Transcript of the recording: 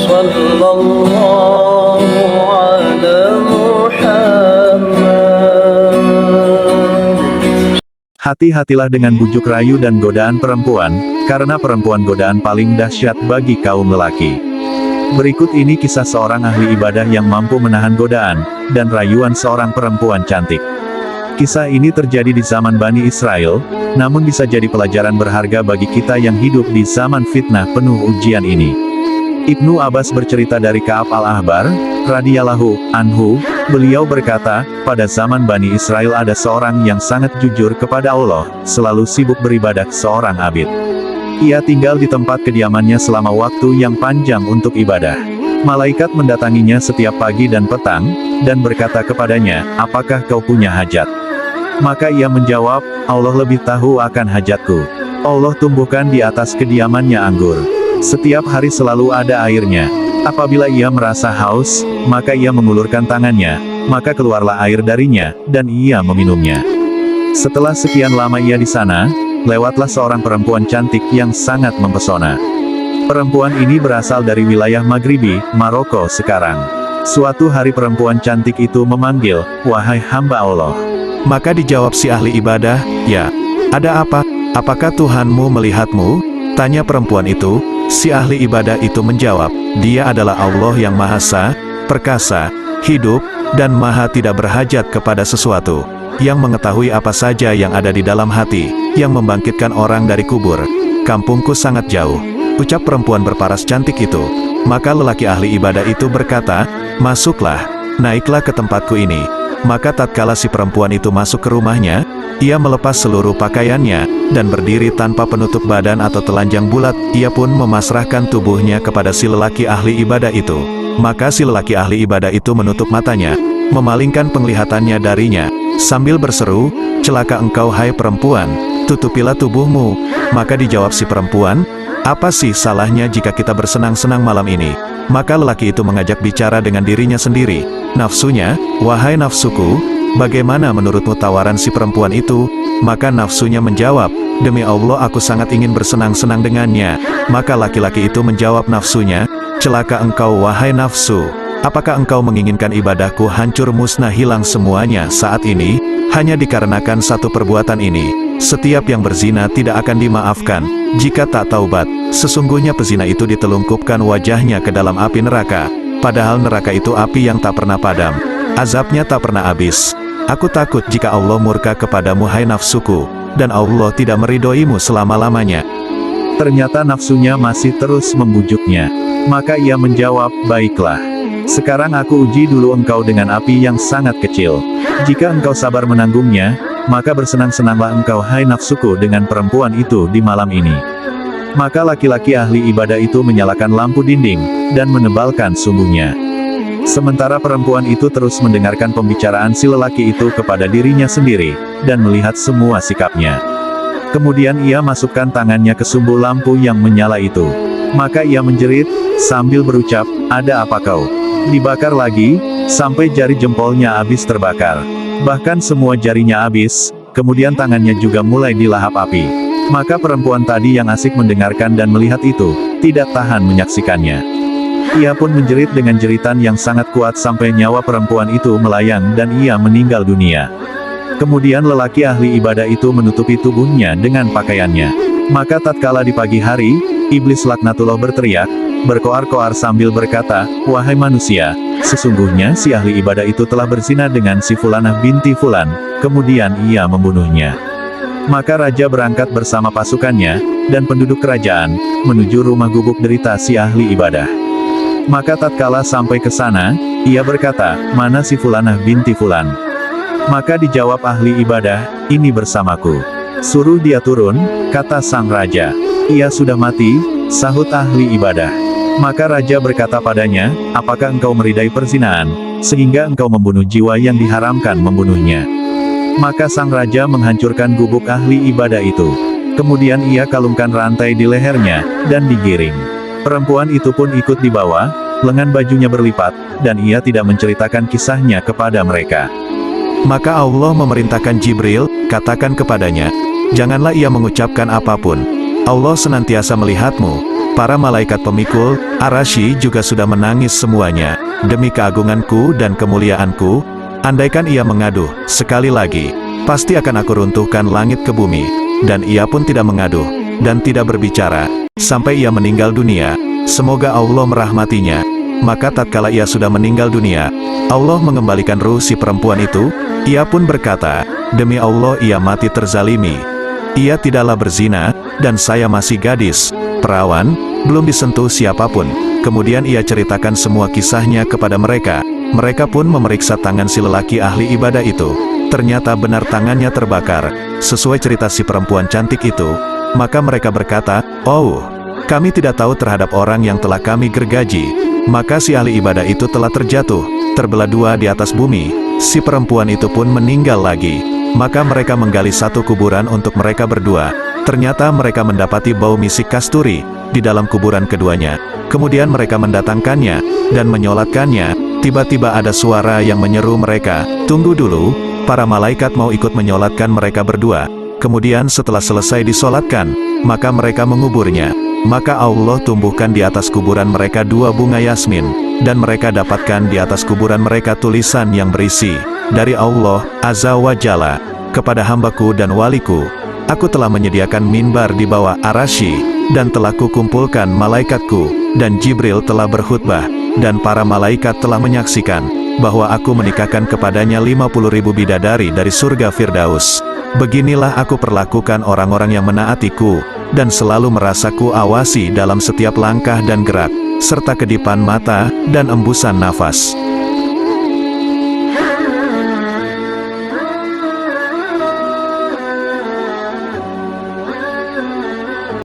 Sallallahu ala Muhammad. Hati-hatilah dengan bujuk rayu dan godaan perempuan, karena perempuan godaan paling dahsyat bagi kaum lelaki. Berikut ini kisah seorang ahli ibadah yang mampu menahan godaan dan rayuan seorang perempuan cantik. Kisah ini terjadi di zaman Bani Israel, namun bisa jadi pelajaran berharga bagi kita yang hidup di zaman fitnah penuh ujian ini. Ibnu Abbas bercerita dari Ka'ab al-Ahbar, radhiyallahu anhu, beliau berkata, pada zaman Bani Israel ada seorang yang sangat jujur kepada Allah, selalu sibuk beribadah, seorang abid. Ia tinggal di tempat kediamannya selama waktu yang panjang untuk ibadah. Malaikat mendatanginya setiap pagi dan petang, dan berkata kepadanya, apakah kau punya hajat? Maka ia menjawab, Allah lebih tahu akan hajatku. Allah tumbuhkan di atas kediamannya anggur. Setiap hari selalu ada airnya. Apabila ia merasa haus, maka ia mengulurkan tangannya, maka keluarlah air darinya, dan ia meminumnya. Setelah sekian lama ia di sana, lewatlah seorang perempuan cantik yang sangat mempesona. Perempuan ini berasal dari wilayah Maghribi, Maroko sekarang. Suatu hari perempuan cantik itu memanggil, wahai hamba Allah. Maka dijawab si ahli ibadah, ya, ada apa? Apakah Tuhanmu melihatmu? Tanya perempuan itu. Si ahli ibadah itu menjawab, dia adalah Allah yang Maha Esa, Perkasa, hidup, dan Maha tidak berhajat kepada sesuatu, yang mengetahui apa saja yang ada di dalam hati, yang membangkitkan orang dari kubur. Kampungku sangat jauh, ucap perempuan berparas cantik itu. Maka lelaki ahli ibadah itu berkata, masuklah, naiklah ke tempatku ini. Maka tatkala si perempuan itu masuk ke rumahnya, ia melepas seluruh pakaiannya, dan berdiri tanpa penutup badan atau telanjang bulat. Ia pun memasrahkan tubuhnya kepada si lelaki ahli ibadah itu. Maka si lelaki ahli ibadah itu menutup matanya, memalingkan penglihatannya darinya, sambil berseru, celaka engkau hai perempuan, tutupilah tubuhmu. Maka dijawab si perempuan, apa sih salahnya jika kita bersenang-senang malam ini? Maka lelaki itu mengajak bicara dengan dirinya sendiri, nafsunya, wahai nafsuku, bagaimana menurutmu tawaran si perempuan itu? Maka nafsunya menjawab, demi Allah aku sangat ingin bersenang-senang dengannya. Maka laki-laki itu menjawab nafsunya, celaka engkau wahai nafsu, apakah engkau menginginkan ibadahku hancur musnah hilang semuanya saat ini, hanya dikarenakan satu perbuatan ini? Setiap yang berzina tidak akan dimaafkan, jika tak taubat. Sesungguhnya pezina itu ditelungkupkan wajahnya ke dalam api neraka, padahal neraka itu api yang tak pernah padam, azabnya tak pernah habis. Aku takut jika Allah murka kepadamu hai nafsuku, dan Allah tidak meridhoimu selama-lamanya. Ternyata nafsunya masih terus membujuknya. Maka ia menjawab, baiklah. Sekarang aku uji dulu engkau dengan api yang sangat kecil. Jika engkau sabar menanggungnya, maka bersenang-senanglah engkau hai nafsuku dengan perempuan itu di malam ini. Maka laki-laki ahli ibadah itu menyalakan lampu dinding, dan menebalkan sumbunya. Sementara perempuan itu terus mendengarkan pembicaraan si lelaki itu kepada dirinya sendiri, dan melihat semua sikapnya. Kemudian ia masukkan tangannya ke sumbu lampu yang menyala itu. Maka ia menjerit, sambil berucap, ada apa kau? Dibakar lagi, sampai jari jempolnya habis terbakar. Bahkan semua jarinya habis, kemudian tangannya juga mulai dilahap api. Maka perempuan tadi yang asik mendengarkan dan melihat itu, tidak tahan menyaksikannya. Ia pun menjerit dengan jeritan yang sangat kuat sampai nyawa perempuan itu melayang dan ia meninggal dunia. Kemudian lelaki ahli ibadah itu menutupi tubuhnya dengan pakaiannya. Maka tatkala di pagi hari, iblis laknatullah berteriak, berkoar-koar sambil berkata, wahai manusia, sesungguhnya si ahli ibadah itu telah berzina dengan si Fulanah binti Fulan, kemudian ia membunuhnya. Maka raja berangkat bersama pasukannya, dan penduduk kerajaan, menuju rumah gubuk derita si ahli ibadah. Maka tatkala sampai ke sana, ia berkata, mana si Fulanah binti Fulan? Maka dijawab ahli ibadah, ini bersamaku. Suruh dia turun, kata sang raja. Ia sudah mati, sahut ahli ibadah. Maka raja berkata padanya, apakah engkau meridai perzinaan, sehingga engkau membunuh jiwa yang diharamkan membunuhnya? Maka sang raja menghancurkan gubuk ahli ibadah itu. Kemudian ia kalungkan rantai di lehernya, dan digiring. Perempuan itu pun ikut dibawa, lengan bajunya berlipat, dan ia tidak menceritakan kisahnya kepada mereka. Maka Allah memerintahkan Jibril, katakan kepadanya, janganlah ia mengucapkan apapun. Allah senantiasa melihatmu. para malaikat pemikul Arasy juga sudah menangis semuanya. Demi keagunganku dan kemuliaanku, andaikan ia mengaduh sekali lagi, pasti akan aku runtuhkan langit ke bumi. Dan ia pun tidak mengaduh dan tidak berbicara sampai ia meninggal dunia. Semoga Allah merahmatinya. Maka tatkala ia sudah meninggal dunia, Allah mengembalikan ruh si perempuan itu. Ia pun berkata, demi Allah ia mati terzalimi. Ia tidaklah berzina, dan saya masih gadis, perawan, belum disentuh siapapun. Kemudian ia ceritakan semua kisahnya kepada mereka. Mereka pun memeriksa tangan si lelaki ahli ibadah itu. Ternyata benar tangannya terbakar, sesuai cerita si perempuan cantik itu. Maka mereka berkata, oh, kami tidak tahu terhadap orang yang telah kami gergaji. Maka si ahli ibadah itu telah terjatuh, terbelah dua di atas bumi. Si perempuan itu pun meninggal lagi. Maka mereka menggali satu kuburan untuk mereka berdua. Ternyata mereka mendapati bau misik kasturi di dalam kuburan keduanya. Kemudian mereka mendatangkannya dan menyolatkannya. Tiba-tiba ada suara yang menyeru mereka, tunggu dulu, para malaikat mau ikut menyolatkan mereka berdua. Kemudian setelah selesai disolatkan, maka mereka menguburnya. Maka Allah tumbuhkan di atas kuburan mereka 2 bunga yasmin, dan mereka dapatkan di atas kuburan mereka tulisan yang berisi, dari Allah, Azza wa Jalla, kepada hambaku dan waliku, aku telah menyediakan minbar di bawah Arasy, dan telah kukumpulkan malaikatku, dan Jibril telah berkhutbah, dan para malaikat telah menyaksikan, bahwa aku menikahkan kepadanya 50.000 bidadari dari surga Firdaus. Beginilah aku perlakukan orang-orang yang menaatiku, dan selalu merasaku awasi dalam setiap langkah dan gerak, serta kedipan mata, dan embusan nafas.